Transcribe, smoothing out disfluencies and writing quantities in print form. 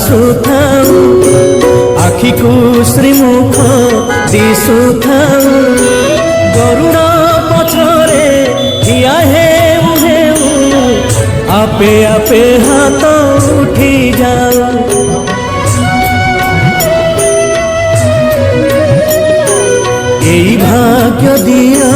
आसुथाऊ आखि को श्रीमुख दिशुथाऊ गरुड़ पछरे ठिया हेउ हेउ आपे आपे हाथ उठी जाऊ यही भाग्य दिया